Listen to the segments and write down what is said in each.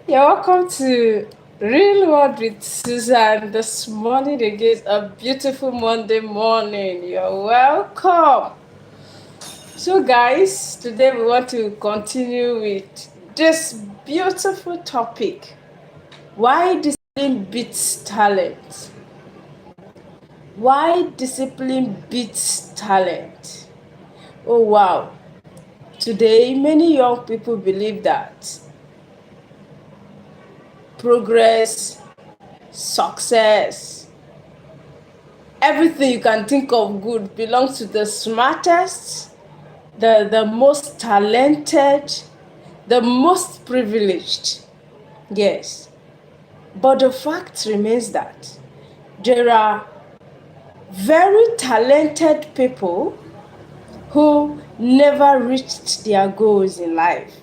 You're welcome to Real World with Susan this morning again. A beautiful Monday morning. You're welcome. So, guys, today we want to continue with this beautiful topic: why discipline beats talent. Why discipline beats talent? Oh, wow. Today, many young people believe that progress, success, everything you can think of good belongs to the smartest, the most talented, the most privileged. Yes. But the fact remains that there are very talented people who never reached their goals in life.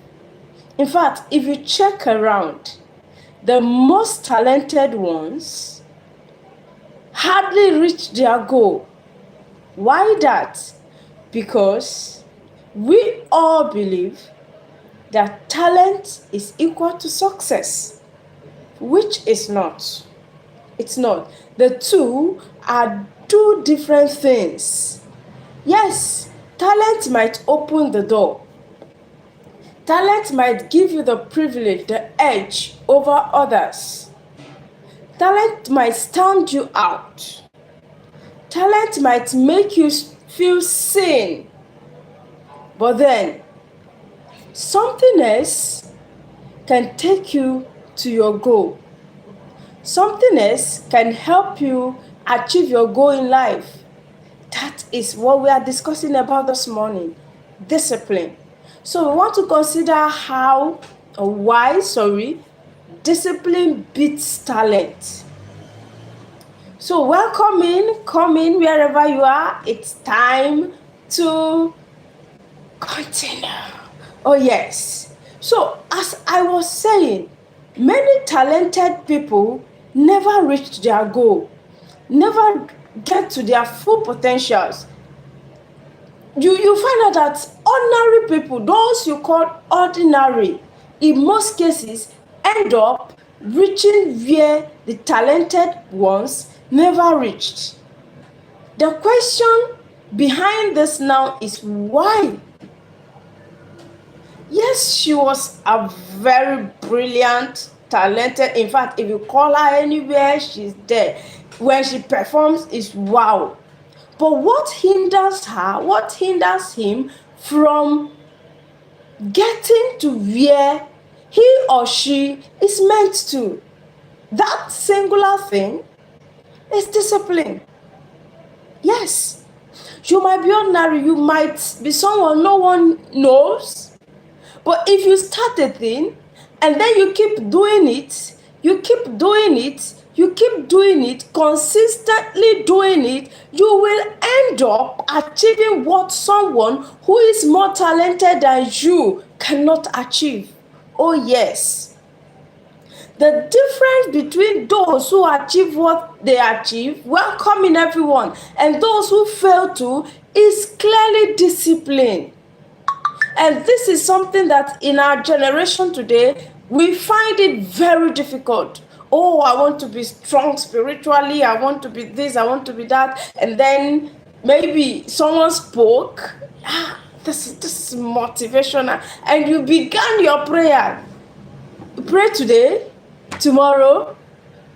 In fact, if you check around, the most talented ones hardly reach their goal. Why that? Because we all believe that talent is equal to success, which is not. It's not. The two are two different things. Yes, talent might open the door. Talent might give you the privilege, the edge over others. Talent might stand you out. Talent might make you feel seen. But then, something else can take you to your goal. Something else can help you achieve your goal in life. That is what we are discussing about this morning. Discipline. So we want to consider why discipline beats talent. So welcome come in wherever you are. It's time to continue. Oh yes. So as I was saying, many talented people never reach their goal, never get to their full potentials. You find out that ordinary people, those you call ordinary, in most cases end up reaching where the talented ones never reached. The question behind this now is why? Yes, she was a very brilliant, talented. In fact, if you call her anywhere, she's there. When she performs, is wow. But what hinders her, what hinders him from getting to where he or she is meant to? That singular thing is discipline. Yes, you might be ordinary, you might be someone no one knows. But if you start a thing and then you keep doing it, consistently doing it, you will end up achieving what someone who is more talented than you cannot achieve. Oh yes. The difference between those who achieve what they achieve, welcoming everyone, and those who fail to, is clearly discipline. And this is something that in our generation today, we find it very difficult. Oh, I want to be strong spiritually. I want to be this. I want to be that. And then maybe someone spoke. This is motivational. And you began your prayer. You pray today, tomorrow,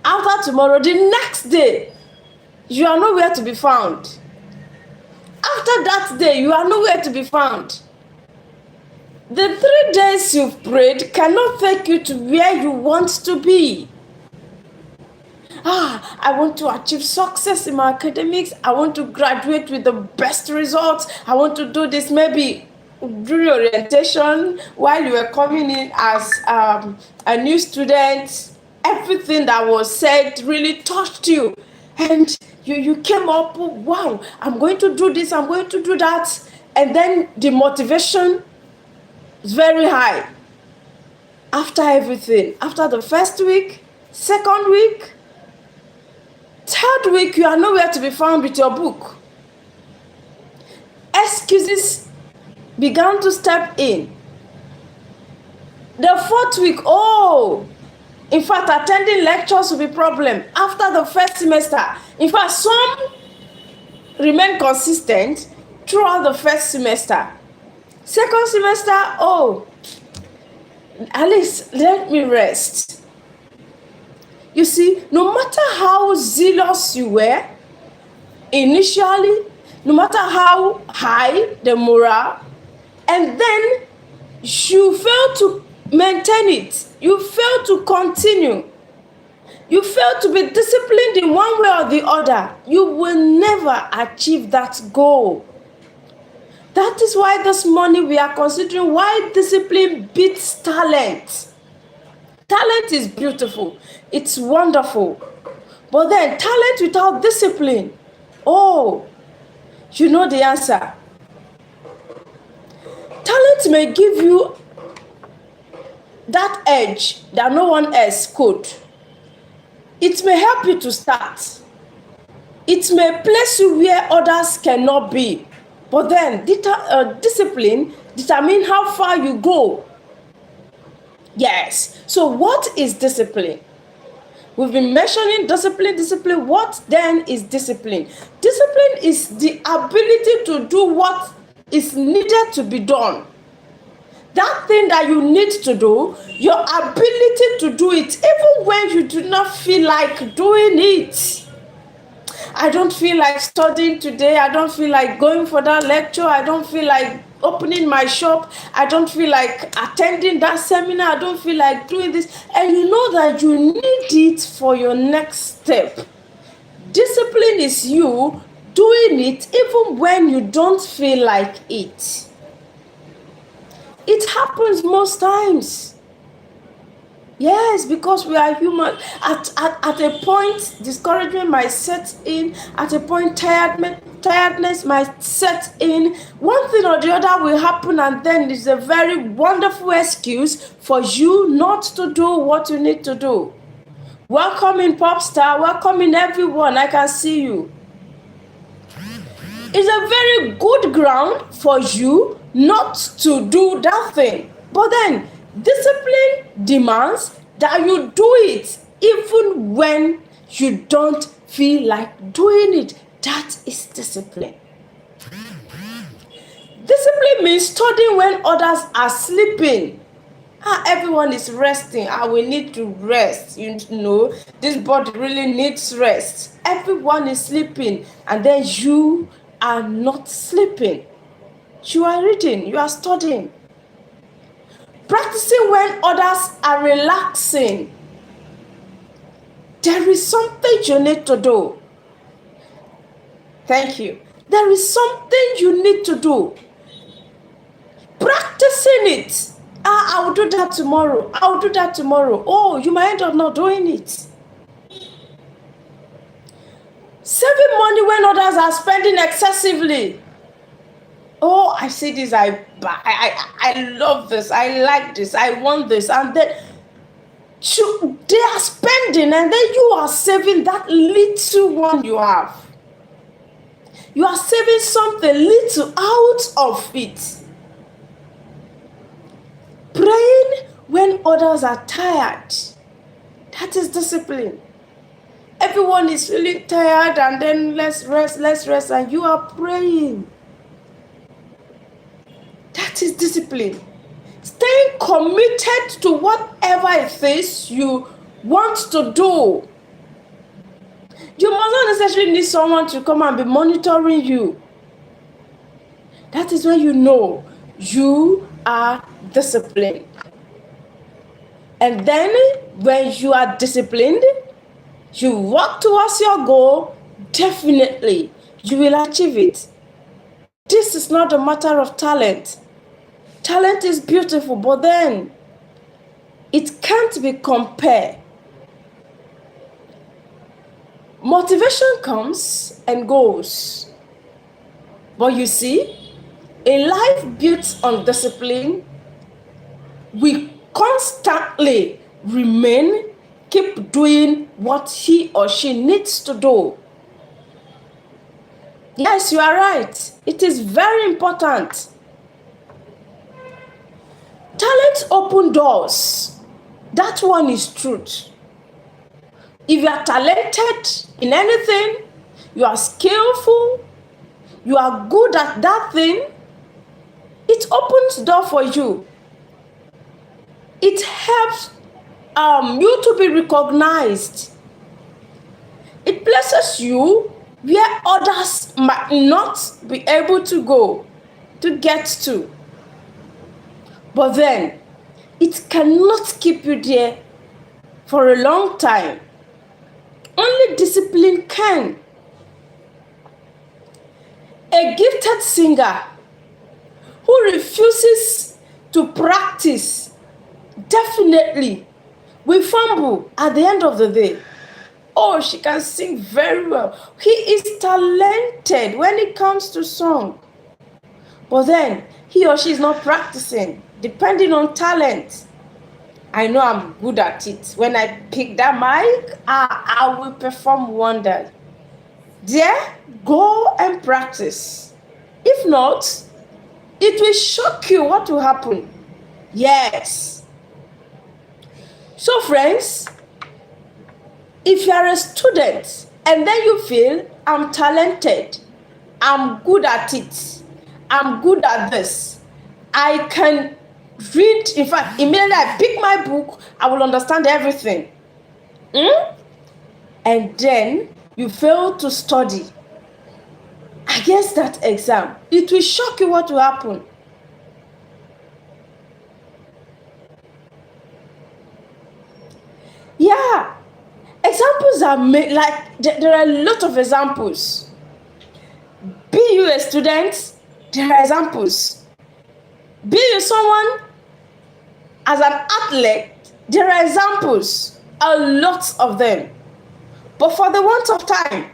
after tomorrow, the next day, you are nowhere to be found. After that day, you are nowhere to be found. The 3 days you've prayed cannot take you to where you want to be. I want to achieve success in my academics. I want to graduate with the best results. I want to do this. Maybe during orientation, while you were coming in as a new student, everything that was said really touched you. And you came up, wow, I'm going to do this, I'm going to do that. And then the motivation is very high. After everything, after the first week, second week, third week, you are nowhere to be found with your book. Excuses began to step in. The fourth week, In fact, attending lectures will be a problem after the first semester. In fact, some remain consistent throughout the first semester. Second semester, oh, at least let me rest. You see, no matter how zealous you were initially, no matter how high the morale, and then you fail to maintain it, you fail to continue, you fail to be disciplined in one way or the other, you will never achieve that goal. That is why this morning we are considering why discipline beats talent. Talent is beautiful, it's wonderful, but then talent without discipline, oh, you know the answer. Talent may give you that edge that no one else could. It may help you to start. It may place you where others cannot be. But then discipline determines how far you go. Yes. So what is discipline? We've been mentioning discipline. What then is discipline? Discipline is the ability to do what is needed to be done. That thing that you need to do, your ability to do it, even when you do not feel like doing it. I don't feel like studying today. I don't feel like going for that lecture. I don't feel like opening my shop. I don't feel like attending that seminar. I don't feel like doing this. And you know that you need it for your next step. Discipline is you doing it even when you don't feel like it. It happens most times. Yes, because we are human. At a point, discouragement might set in. At a point, tiredness might set in. One thing or the other will happen, and then it's a very wonderful excuse for you not to do what you need to do. Welcome in, Popstar. Welcome in, everyone. I can see you. It's a very good ground for you not to do that thing. But then, discipline demands that you do it even when you don't feel like doing it. That is discipline. Discipline means studying when others are sleeping. Everyone is resting. We need to rest. You know, this body really needs rest. Everyone is sleeping, and then you are not sleeping. You are reading, you are studying. Practicing when others are relaxing. There is something you need to do. Thank you. There is something you need to do. Practicing it. I will do that tomorrow. I will do that tomorrow. Oh, you might end up not doing it. Saving money when others are spending excessively. Oh, I see this, I love this, I like this, I want this, and then they are spending, and then you are saving that little one you have. You are saving something little out of it. Praying when others are tired. That is discipline. Everyone is feeling tired, and then let's rest, and you are praying. That is discipline. Staying committed to whatever it is you want to do. You must not necessarily need someone to come and be monitoring you. That is when you know you are disciplined. And then when you are disciplined, you work towards your goal, definitely you will achieve it. This is not a matter of talent. Talent is beautiful, but then it can't be compared. Motivation comes and goes. But you see, a life built on discipline will constantly keep doing what he or she needs to do. Yes, you are right. It is very important. Talent opens doors. That one is truth. If you are talented in anything, you are skillful, you are good at that thing, it opens door for you. It helps you to be recognized. It places you where others might not be able to go, to get to. But then, it cannot keep you there for a long time. Only discipline can. A gifted singer who refuses to practice definitely will fumble at the end of the day. Oh, she can sing very well. He is talented when it comes to song. But then, he or she is not practicing, depending on talent. I know I'm good at it. When I pick that mic, I will perform wonders. There, go and practice. If not, it will shock you what will happen. Yes. So friends, if you are a student and then you feel, I'm talented, I'm good at it, I'm good at this, I can read, in fact, immediately I pick my book, I will understand everything. And then you fail to study against that exam, it will shock you what will happen. Yeah, examples are made, like there are a lot of examples. Be you a student, there are examples. Be you someone as an athlete, there are examples, a lot of them. But for the want of time.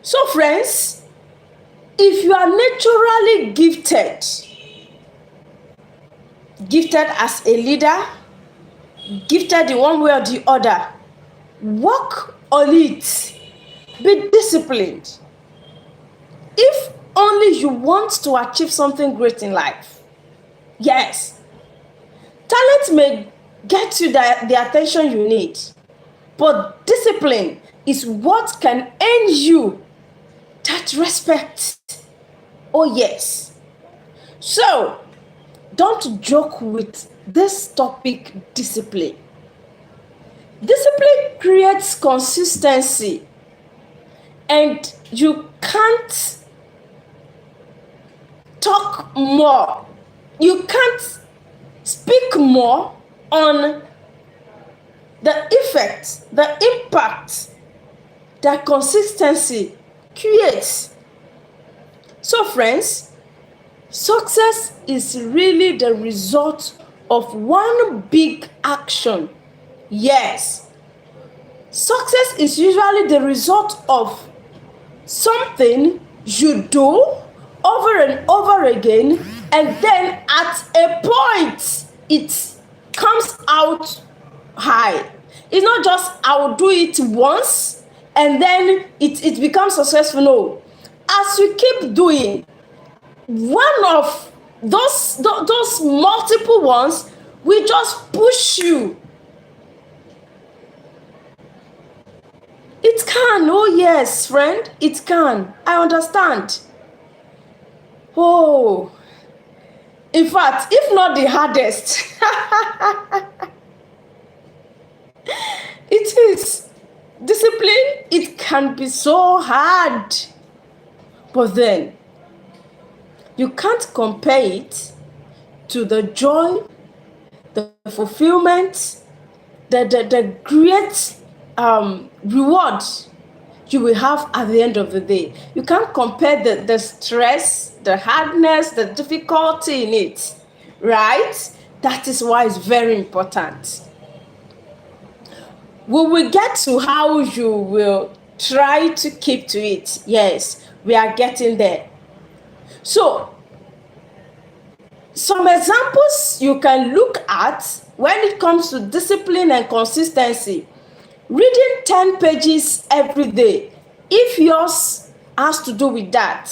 So friends, if you are naturally gifted as a leader, gifted in one way or the other, work on it. Be disciplined. If only you want to achieve something great in life. Yes, talent may get you the attention you need, but discipline is what can earn you that respect. Oh yes. So, don't joke with this topic, discipline. Discipline creates consistency, and you can't talk more. You can't speak more on the effect, the impact that consistency creates. So friends, success is really the result of one big action. Yes, success is usually the result of something you do over and over again, and then at a point it comes out high. It's not just I'll do it once and then it becomes successful. No, as you keep doing one of those multiple ones, will just push you. It can. Oh yes, friend, it can. I understand. Oh, in fact, if not the hardest, it is. Discipline, it can be so hard. But then, you can't compare it to the joy, the fulfillment, the great reward you will have at the end of the day. You can't compare the stress, the hardness, the difficulty in it, right? That is why it's very important. We will get to how you will try to keep to it. Yes, we are getting there. So, some examples you can look at when it comes to discipline and consistency. Reading 10 pages every day, if yours has to do with that.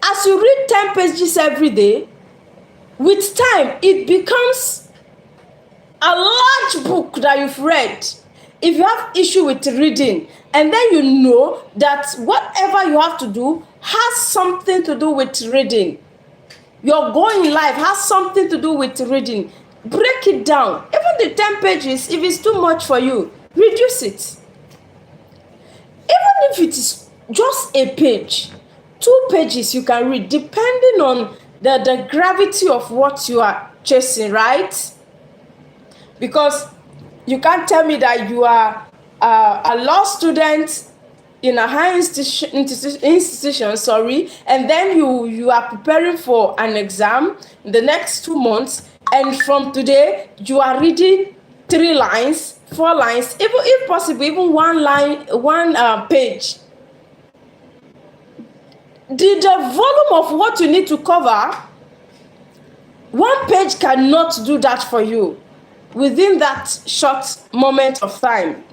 As you read 10 pages every day, with time, it becomes a large book that you've read, if you have issue with reading, and then you know that whatever you have to do has something to do with reading, your goal in life has something to do with reading, break it down. Even the 10 pages, if it's too much for you, reduce it. Even if it is just a page, 2 pages you can read, depending on the gravity of what you are chasing, right? Because you can't tell me that you are a law student in a high institution, sorry, and then you are preparing for an exam in the next 2 months, and from today you are reading 3 lines, 4 lines, even if possible, even 1 line, 1 page. The volume of what you need to cover, 1 page cannot do that for you within that short moment of time.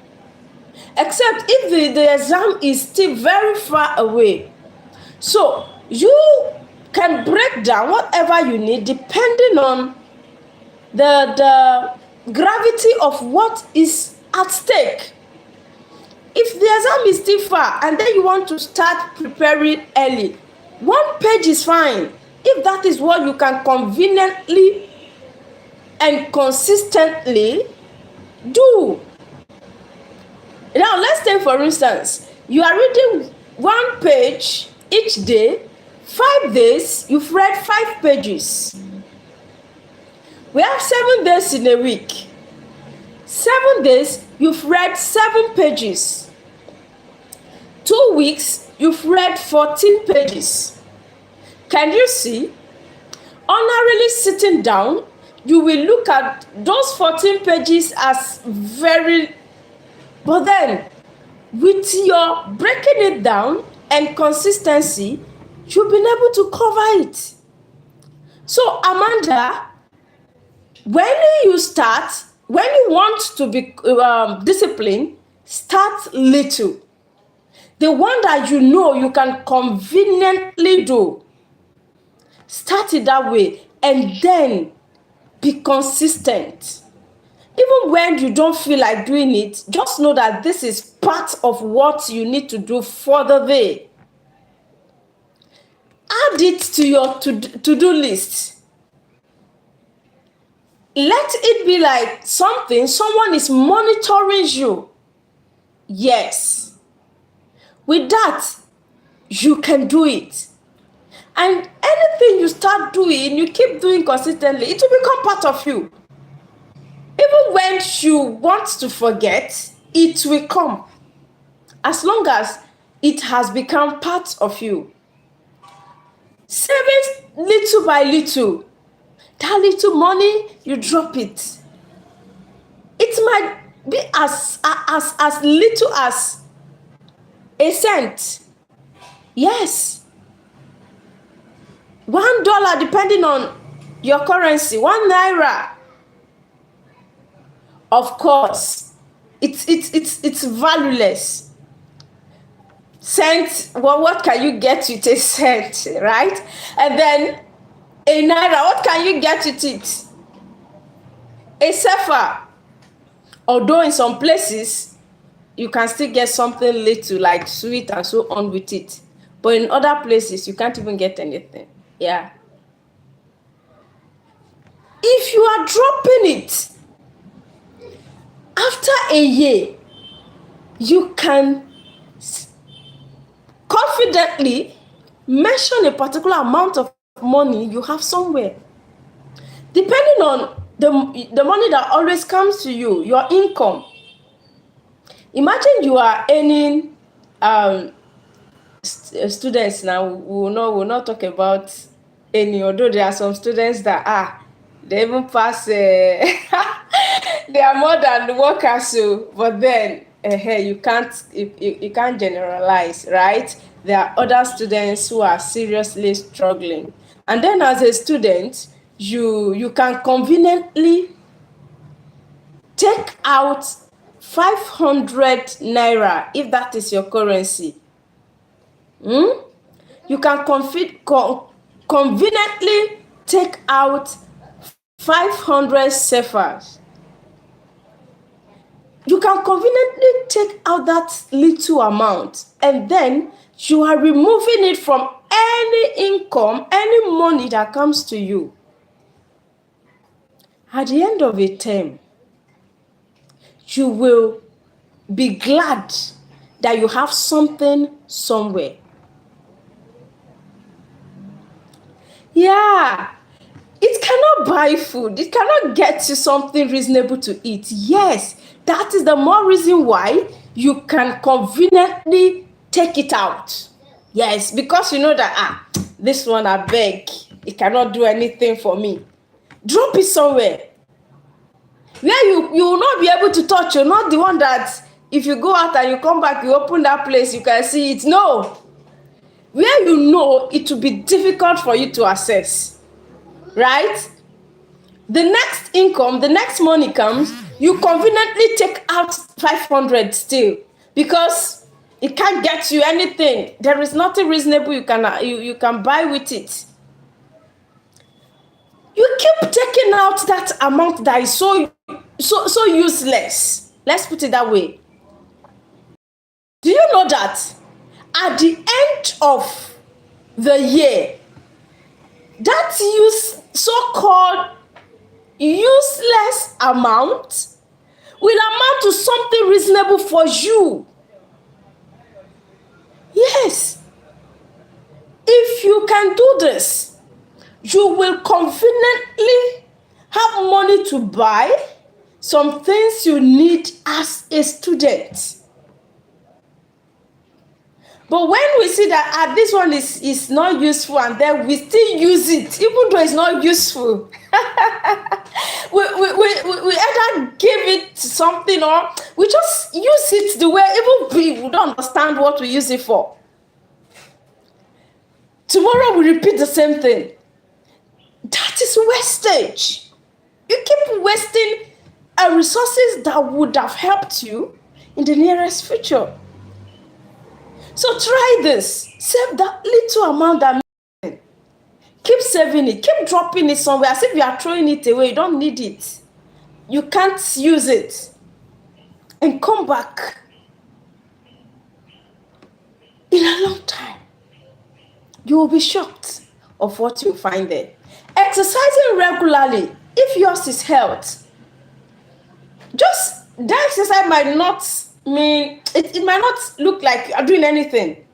Except if the exam is still very far away. So you can break down whatever you need depending on the gravity of what is at stake. If the exam is still far and then you want to start preparing early, 1 page is fine. If that is what you can conveniently and consistently do. Now, let's take for instance, you are reading 1 page each day, 5 days, you've read 5 pages. We have 7 days in a week. 7 days, you've read 7 pages. 2 weeks, you've read 14 pages. Can you see? Ordinarily sitting down, you will look at those 14 pages as very, but then with your breaking it down and consistency, you'll be able to cover it. So Amanda, when you want to be disciplined, start little. The one that you know you can conveniently do, start it that way, and then be consistent. Even when you don't feel like doing it, just know that this is part of what you need to do for the day. Add it to your to-do list. Let it be like someone is monitoring you. Yes. With that, you can do it. And anything you start doing, you keep doing consistently, it will become part of you. Even when you want to forget, it will come. As long as it has become part of you. Save it little by little. That little money, you drop it. It might be as little as a cent. Yes. $1, depending on your currency, 1 naira. Of course, it's valueless. Cent, well, what can you get with a cent, right? And then a naira, what can you get with it? A sefa. Although in some places, you can still get something little like sweet and so on with it. But in other places, you can't even get anything. Yeah. If you are dropping it, after a year, you can confidently mention a particular amount of money you have somewhere. Depending on the money that always comes to you, your income. Imagine you are earning, students now, we'll not talk about any, although there are some students that they even pass, they are more than the workers, so, but then you can't generalize, right? There are other students who are seriously struggling, and then as a student, you can conveniently take out 500 naira if that is your currency. You can conveniently take out 500 sefas. you can conveniently take out that little amount, and then you are removing it from any income, any money that comes to you. At the end of a term, you will be glad that you have something somewhere. Yeah, it cannot buy food. It cannot get you something reasonable to eat. Yes, that is the more reason why you can conveniently take it out. Yes, because you know that, this one I beg, it cannot do anything for me. Drop it somewhere where you will not be able to touch. You're not the one that if you go out and you come back, you open that place, you can see it. No. Where you know it will be difficult for you to access. Right? The next income, the next money comes, you conveniently take out 500 still because it can't get you anything. There is nothing reasonable you can buy with it. You keep taking out that amount that is so useless. Let's put it that way. Do you know that at the end of the year, that so-called useless amount will amount to something reasonable for you? Yes. If you can do this, you will conveniently have money to buy some things you need as a student. But when we see that this one is not useful, and then we still use it, even though it's not useful, we either give it something or we just use it the way even we don't understand what we use it for. Tomorrow we repeat the same thing. That is wastage. You keep wasting resources that would have helped you in the nearest future. So try this. Save that little amount that keep saving it. Keep dropping it somewhere as if you are throwing it away. You don't need it. You can't use it. And come back in a long time. You will be shocked of what you find there. Exercising regularly, if yours is health, just that exercise might not mean, it might not look like you're doing anything.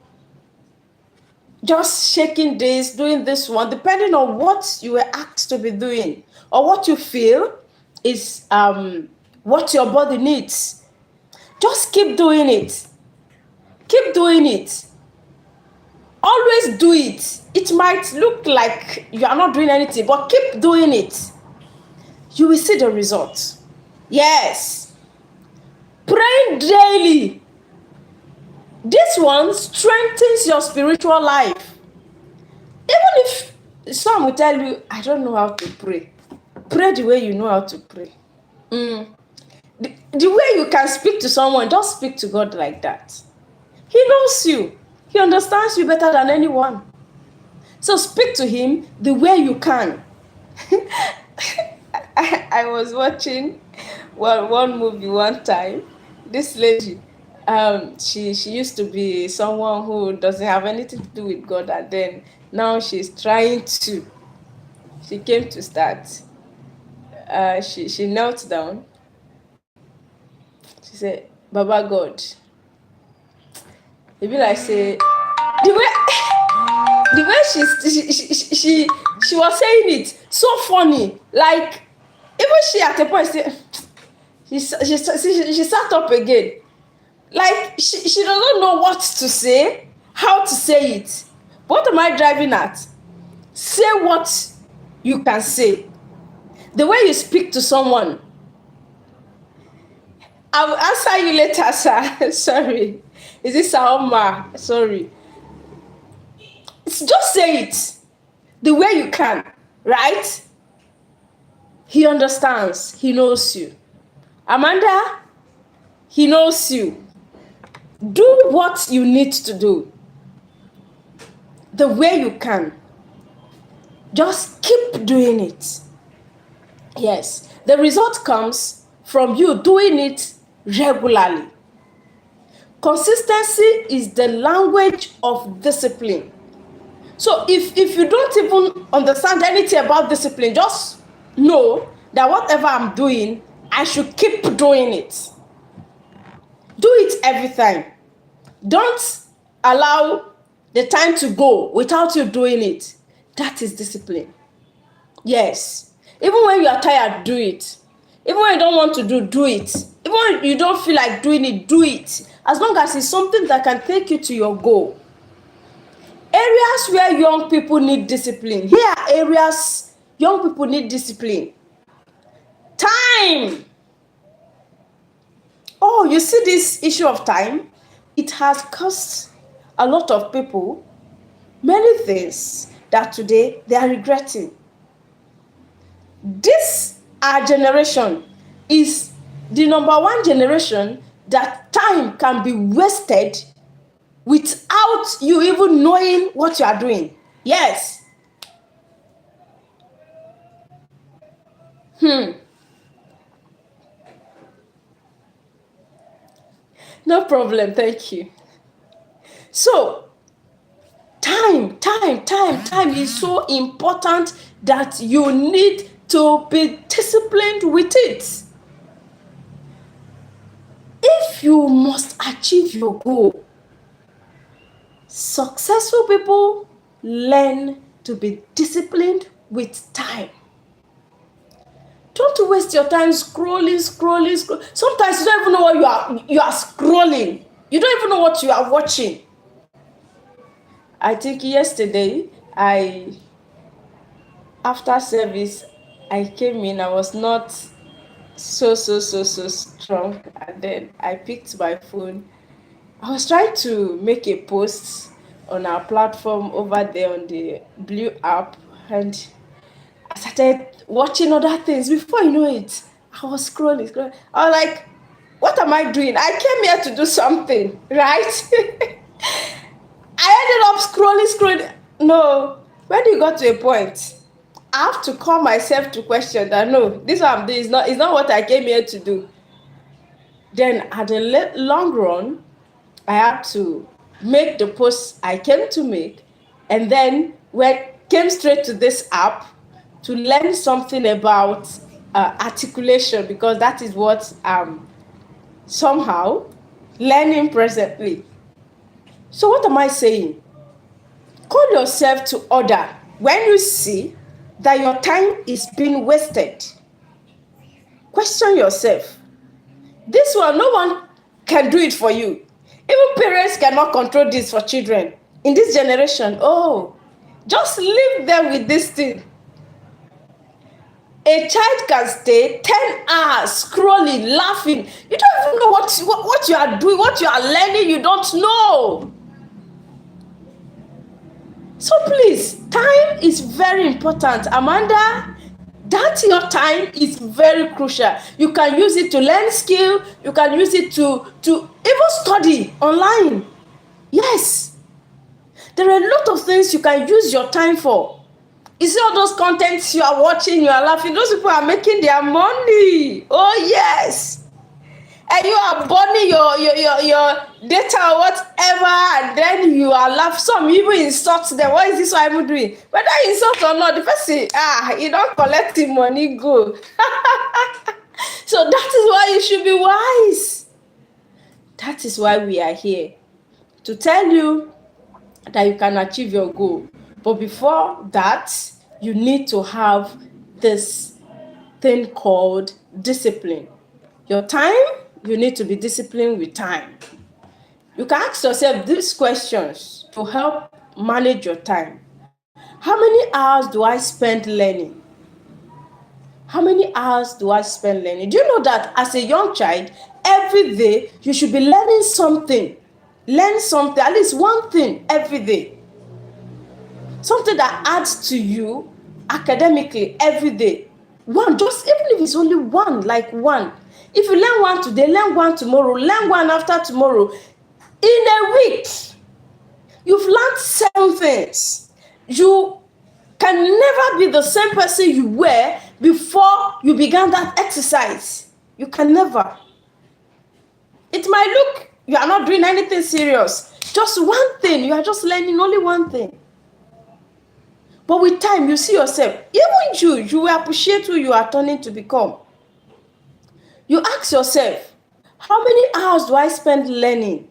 Just shaking this, doing this one, depending on what you were asked to be doing or what you feel is what your body needs. Just keep doing it. Keep doing it. Always do it. It might look like you are not doing anything, but keep doing it. You will see the results. Yes. Praying daily. This one strengthens your spiritual life. Even if some will tell you, I don't know how to pray. Pray the way you know how to pray. The way you can speak to someone, just speak to God like that. He knows you. He understands you better than anyone. So speak to him the way you can. I was watching one movie one time. This lady, she used to be someone who doesn't have anything to do with God, and then now she's trying to. She came to start. She knelt down. She said, "Baba God." It be like say the way she was saying it so funny, like even she at a point she sat up again, like she doesn't know what to say, how to say it. What am I driving at? Say what you can say. The way you speak to someone. I will answer you later, sir. Sorry. Is this Saoma? Sorry. Just say it the way you can, right? He understands. He knows you. Amanda, he knows you. Do what you need to do the way you can. Just keep doing it. Yes. The result comes from you doing it regularly. Consistency is the language of discipline. So if you don't even understand anything about discipline, just know that whatever I'm doing, I should keep doing it. Do it every time. Don't allow the time to go without you doing it. That is discipline. Yes. Even when you are tired, do it. Even when you don't want to do it. Even when you don't feel like doing it, do it. As long as it's something that can take you to your goal. Areas where young people need discipline. Here are areas young people need discipline. Time. Oh, you see this issue of time? It has cost a lot of people many things that today they are regretting. This our generation is the number one generation that time can be wasted without you even knowing what you are doing. Yes. No problem, thank you. So, time is so important that you need to be disciplined with it. If you must achieve your goal, successful people learn to be disciplined with time. Don't waste your time scrolling. Sometimes you don't even know what you are scrolling. You don't even know what you are watching. I think yesterday, after service, I came in. I was not so strong, and then I picked my phone. I was trying to make a post on our platform over there on the Blue app, and I started watching other things. Before you know it, I was scrolling. I was like, what am I doing? I came here to do something, right? I ended up scrolling. No, when you got to a point, I have to call myself to question that no, this what I'm doing is not what I came here to do. Then at the long run, I had to make the post I came to make, and then came straight to this app to learn something about articulation, because that is what I'm somehow learning presently. So what am I saying? Call yourself to order when you see that your time is being wasted. Question yourself. This one, no one can do it for you. Even parents cannot control this for children. In this generation, just leave them with this thing. A child can stay 10 hours scrolling, laughing. You don't even know what you are doing, what you are learning, you don't know. So please, time is very important. Amanda, that your time is very crucial. You can use it to learn skill. You can use it to even study online. Yes. There are a lot of things you can use your time for. You see all those contents you are watching, you are laughing. Those people are making their money. Oh, yes. And you are burning your data or whatever, and then you are laughing. Some even insult them. What is this one I'm doing? Whether insult or not, the person, you don't collect the money, go. So that is why you should be wise. That is why we are here, to tell you that you can achieve your goal. But before that, you need to have this thing called discipline. Your time, you need to be disciplined with time. You can ask yourself these questions to help manage your time. How many hours do I spend learning? How many hours do I spend learning? Do you know that as a young child, every day you should be learning something? Learn something, at least one thing every day. Something that adds to you academically every day. One, just even if it's only one, like one. If you learn one today, learn one tomorrow, learn one after tomorrow. In a week, you've learned 7 things. You can never be the same person you were before you began that exercise. You can never. might look, you are not doing anything serious. Just one thing, you are just learning only one thing. But with time, you see yourself, even you will appreciate who you are turning to become. You ask yourself, how many hours do I spend learning?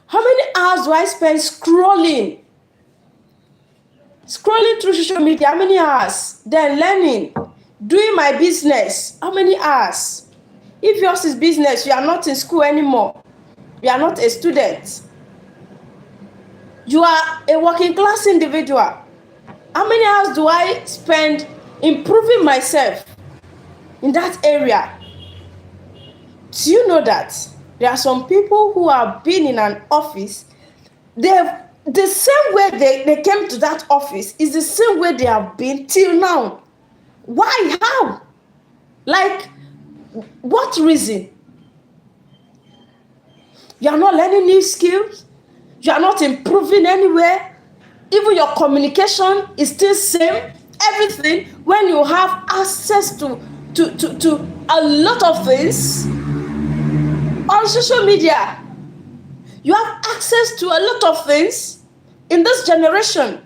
How many hours do I spend scrolling? Scrolling through social media, how many hours? Then learning, doing my business, how many hours? If yours is business, you are not in school anymore. You are not a student. You are a working class individual. How many hours do I spend improving myself in that area? Do you know that there are some people who have been in an office, the same way they came to that office is the same way they have been till now. Why? How? Like, what reason? You are not learning new skills. You are not improving anywhere. Even your communication is still same. Everything, when you have access to a lot of things on social media, you have access to a lot of things in this generation.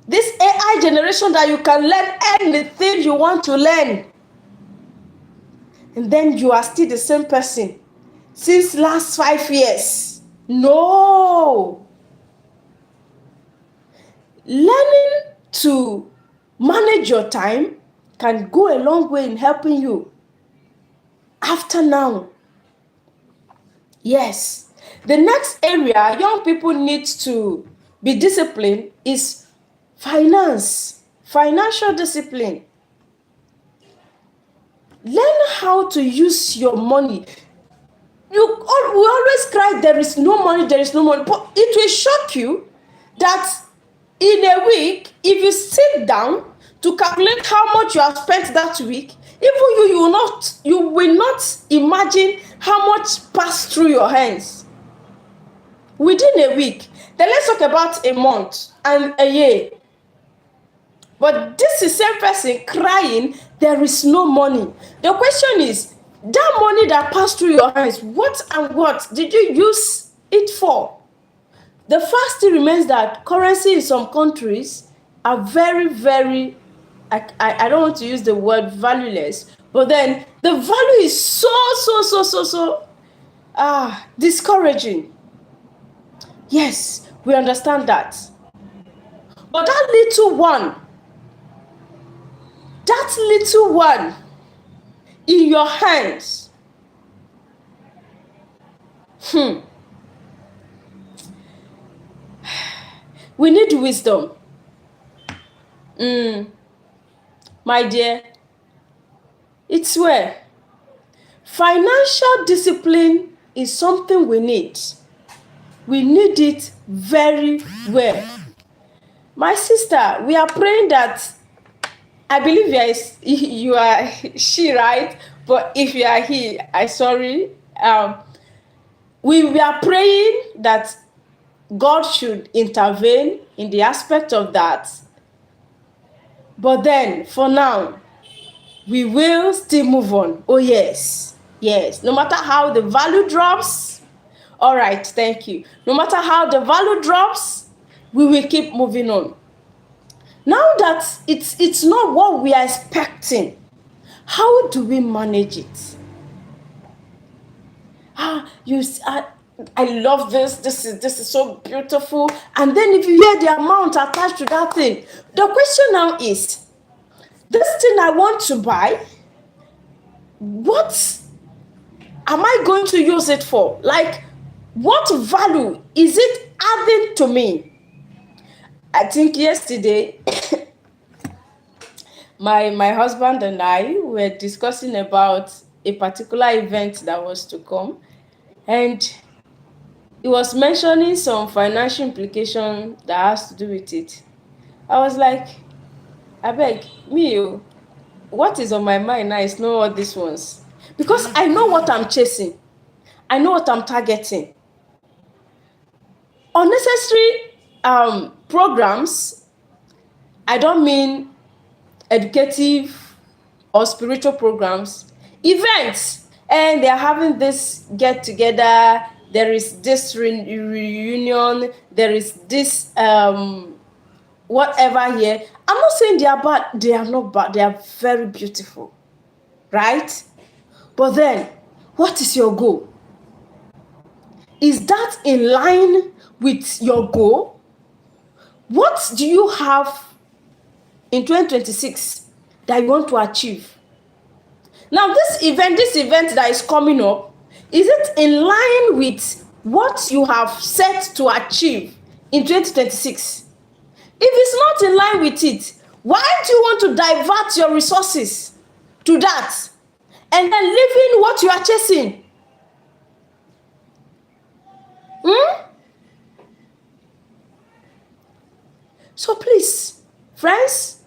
This AI generation that you can learn anything you want to learn. And then you are still the same person since last 5 years. No. Learning to manage your time can go a long way in helping you after now. Yes. The next area young people need to be disciplined is finance, financial discipline. Learn how to use your money. We always cry, there is no money, there is no money. But it will shock you that in a week, if you sit down to calculate how much you have spent that week, even you will not imagine how much passed through your hands within a week. Then let's talk about a month and a year. But this is the same person crying, there is no money. The question is, that money that passed through your hands, what and what did you use it for? The fact still remains that currency in some countries are very, very, I don't want to use the word valueless, but then the value is so discouraging. Yes, we understand that. But that little one in your hands, we need wisdom. My dear, it's where financial discipline is something we need. We need it very well. My sister, we are praying that, I believe you are she, right? But if you are he, I'm sorry. We are praying that God should intervene in the aspect of that. But then, for now, we will still move on. Oh, yes. Yes. No matter how the value drops, all right, thank you. No matter how the value drops, we will keep moving on. Now that it's not what we are expecting, how do we manage it? I love this. This is so beautiful. And then if you hear the amount attached to that thing, the question now is, this thing I want to buy, what am I going to use it for? Like, what value is it adding to me? I think yesterday, my husband and I were discussing about a particular event that was to come, and he was mentioning some financial implication that has to do with it. I was like, abeg, me, what is on my mind now is not all these ones. Because I know what I'm chasing. I know what I'm targeting. Unnecessary programs, I don't mean educative or spiritual programs, events and they're having this get together. There is this reunion. There is this whatever here. I'm not saying they are bad. They are not bad. They are very beautiful, right? But then, what is your goal? Is that in line with your goal? What do you have in 2026 that you want to achieve? Now, this event that is coming up, is it in line with what you have set to achieve in 2026? If it's not in line with it, why do you want to divert your resources to that and then leaving what you are chasing? So please, friends,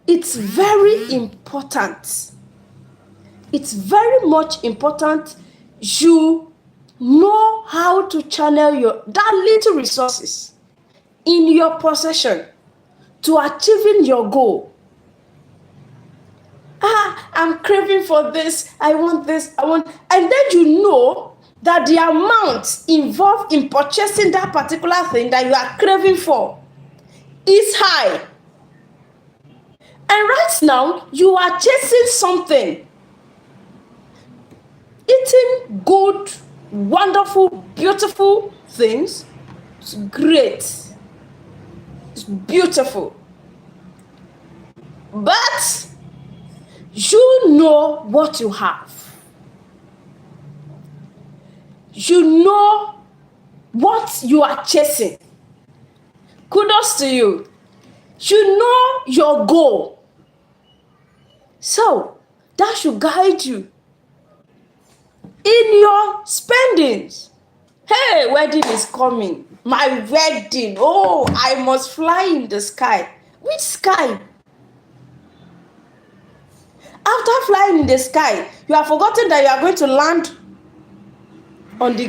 it's very important. It's very much important you know how to channel that little resources in your possession to achieving your goal. I'm craving for this, I want this, and then you know that the amount involved in purchasing that particular thing that you are craving for is high. And right now, you are chasing something. Eating good, wonderful, beautiful things, it's great. It's beautiful. But you know what you have. You know what you are chasing. Kudos to you. You know your goal. So, that should guide you in your spendings. Hey, wedding is coming. My wedding. Oh, I must fly in the sky. Which sky? After flying in the sky, you have forgotten that you are going to land on the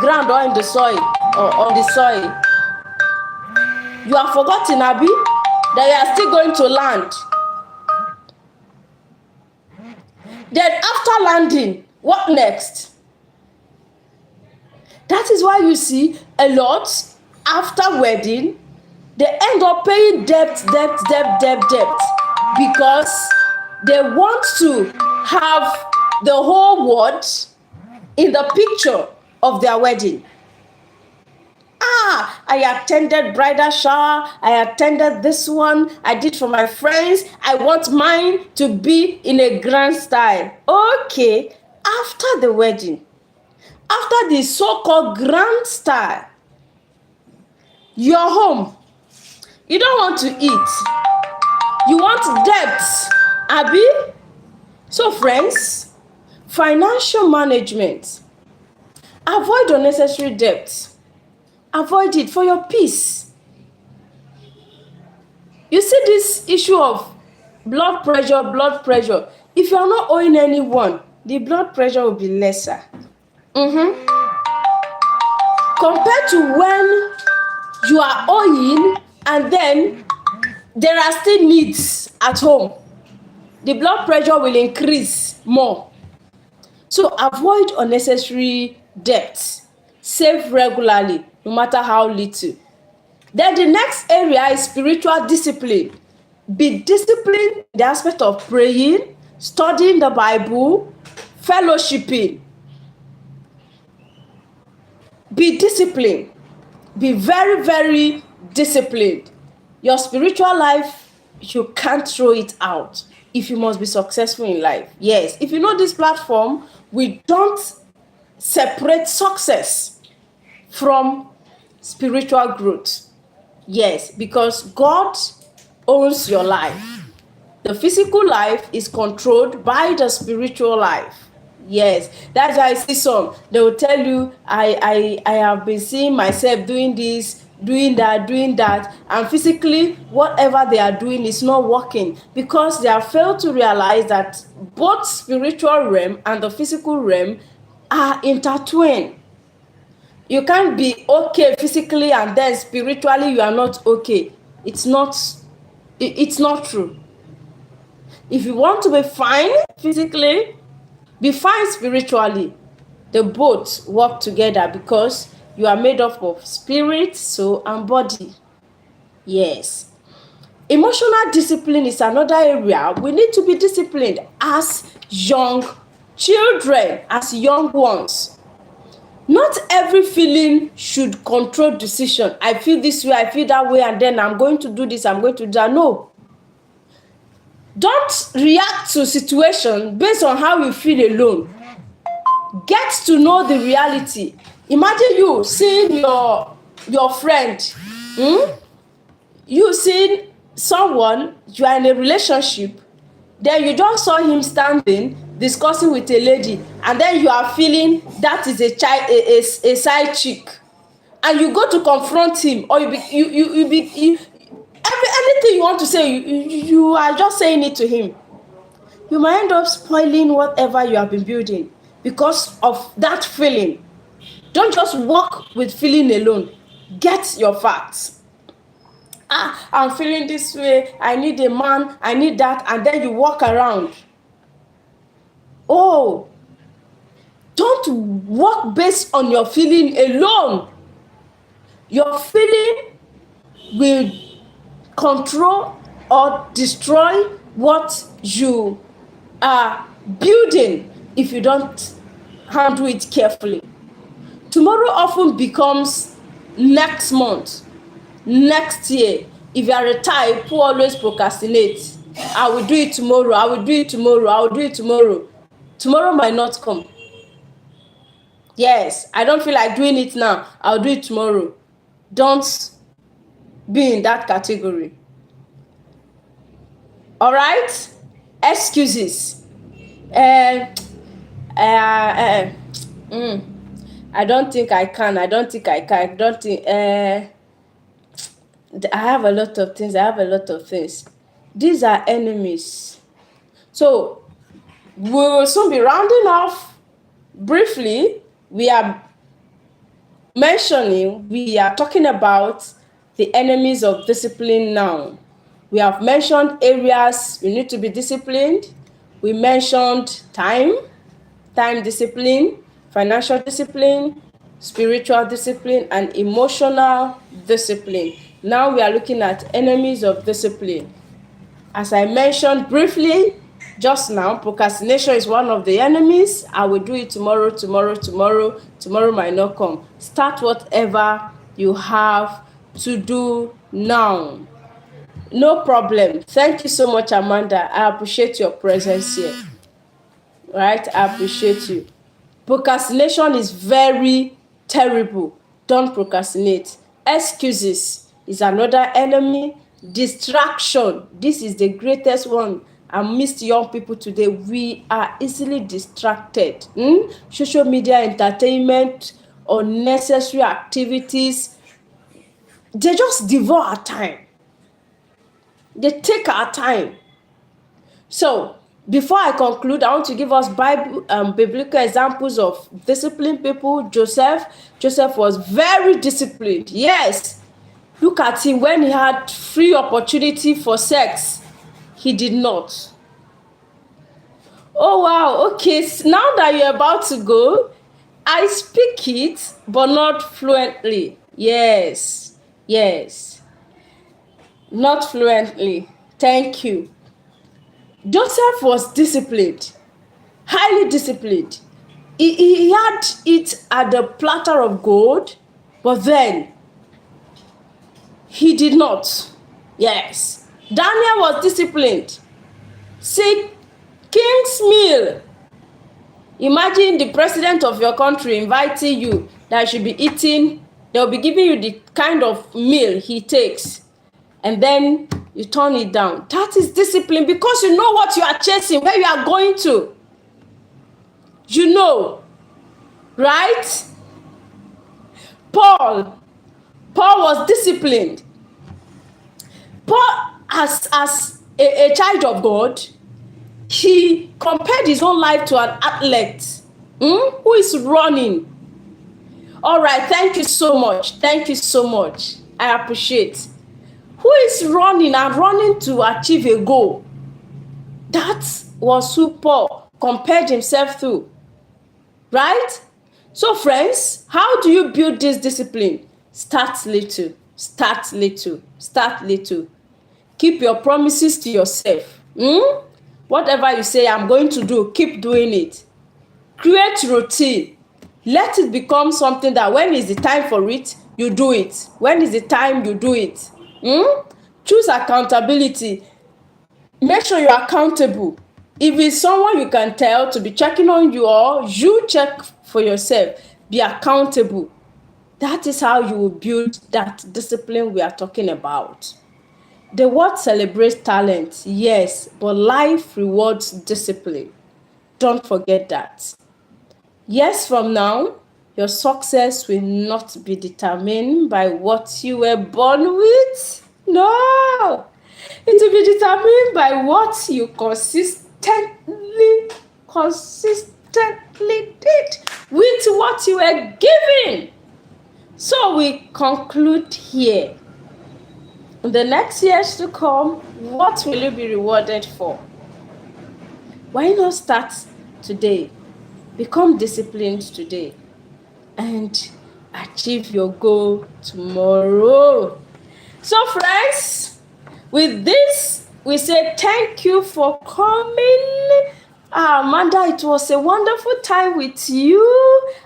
ground or in the soil or on the soil. You have forgotten, Abi, that you are still going to land. Then after landing, what next? That is why you see a lot after wedding, they end up paying debt because they want to have the whole world in the picture of their wedding. I attended bridal shower, I attended this one, I did for my friends, I want mine to be in a grand style. Okay, after the wedding, after the so-called grand style, you're home. You don't want to eat. You want debt, Abi? So friends, financial management. Avoid unnecessary debt. Avoid it for your peace. You see this issue of blood pressure. If you are not owing anyone, the blood pressure will be lesser. Compared to when you are owing and then there are still needs at home, the blood pressure will increase more. So avoid unnecessary debt. Save regularly, no matter how little. Then the next area is spiritual discipline. Be disciplined in the aspect of praying, studying the Bible, fellowshipping. Be disciplined. Be very, very disciplined. Your spiritual life, you can't throw it out if you must be successful in life. Yes, if you know this platform, we don't separate success from spiritual growth. Yes, because God owns your life. The physical life is controlled by the spiritual life. Yes, that's why I see some. They will tell you, I have been seeing myself doing this, doing that, and physically, whatever they are doing is not working because they have failed to realize that both spiritual realm and the physical realm are intertwined. You can't be okay physically and then spiritually you are not okay. It's not true. If you want to be fine physically, Be fine spiritually. The both work together because you are made up of spirit, soul, and body. Yes. Emotional discipline is another area. We need to be disciplined as young children, as young ones. Not every feeling should control decision. I feel this way, I feel that way, and then I'm going to do this, I'm going to do that. No. Don't react to situation based on how you feel alone. Get to know the reality. Imagine you seeing your friend, you seeing someone, you are in a relationship, then you just saw him standing discussing with a lady, and then you are feeling that is a side chick, and you go to confront him, or anything you want to say, you are just saying it to him. You might end up spoiling whatever you have been building because of that feeling. Don't just walk with feeling alone. Get your facts. I'm feeling this way, I need a man, I need that, and then you walk around. Oh, don't walk based on your feeling alone. Your feeling will control or destroy what you are building if you don't handle it carefully. Tomorrow often becomes next month, next year. If you are a type who always procrastinate, I will do it tomorrow, I will do it tomorrow, I will do it tomorrow. Tomorrow might not come. Yes, I don't feel like doing it now, I'll do it tomorrow. Don't be in that category. All right? Excuses. I don't think I can. I have a lot of things. These are enemies. So we will soon be rounding off. Briefly, we are talking about the enemies of discipline now. We have mentioned areas we need to be disciplined. We mentioned time discipline, financial discipline, spiritual discipline, and emotional discipline. Now we are looking at enemies of discipline. As I mentioned briefly just now, procrastination is one of the enemies. I will do it tomorrow. Tomorrow might not come. Start whatever you have to do now. No problem. Thank you so much, Amanda. I appreciate your presence here. Right? I appreciate you. Procrastination is very terrible. Don't procrastinate. Excuses is another enemy. Distraction. This is the greatest one. Amidst young people today, we are easily distracted. Social media, entertainment, unnecessary activities. They just devour our time. They take our time. So, before I conclude, I want to give us biblical examples of disciplined people. Joseph was very disciplined. Yes. Look at him. When he had free opportunity for sex, he did not. Oh, wow. Okay. Now that you're about to go, I speak it, but not fluently. Yes. Not fluently. Thank you. Joseph was disciplined, highly disciplined. He had it at the platter of gold, but then he did not. Yes. Daniel was disciplined. See, King's meal. Imagine the president of your country inviting you that you should be eating. They'll be giving you the kind of meal he takes. And then you turn it down. That is discipline because you know what you are chasing, where you are going to. You know, right? Paul was disciplined. Paul, as a child of God, he compared his own life to an athlete who is running. All right, thank you so much. I appreciate. Who is running to achieve a goal. That was who Paul compared himself to, right? So friends, how do you build this discipline? Start little, start little, start little. Keep your promises to yourself. Whatever you say I'm going to do, keep doing it. Create routine. Let it become something that when is the time for it, you do it. When is the time you do it? Choose accountability. Make sure you're accountable. If it's someone you can tell to be checking on you, or you check for yourself, be accountable. That is how you will build that discipline we are talking about. The world celebrates talent, yes, but life rewards discipline. Don't forget that. Years from now, your success will not be determined by what you were born with. No, it will be determined by what you consistently did with what you were given. So we conclude here. In the next years to come, what will you be rewarded for? Why not start today? Become disciplined today and achieve your goal tomorrow. So friends, with this, we say thank you for coming. Amanda, it was a wonderful time with you.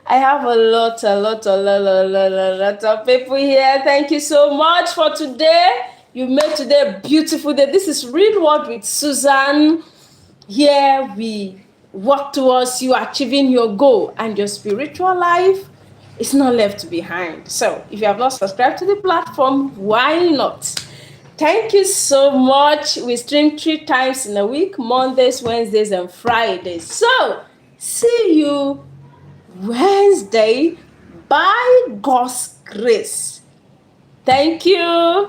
I have a lot of people here. Thank you so much for today. You made today a beautiful day. This is Real World with Susan. Here we work towards you achieving your goal, and your spiritual life is not left behind. So if you have not subscribed to the platform, why not? Thank you so much. We stream 3 times in a week: Mondays, Wednesdays, and Fridays. So see you Wednesday by God's grace. Thank you.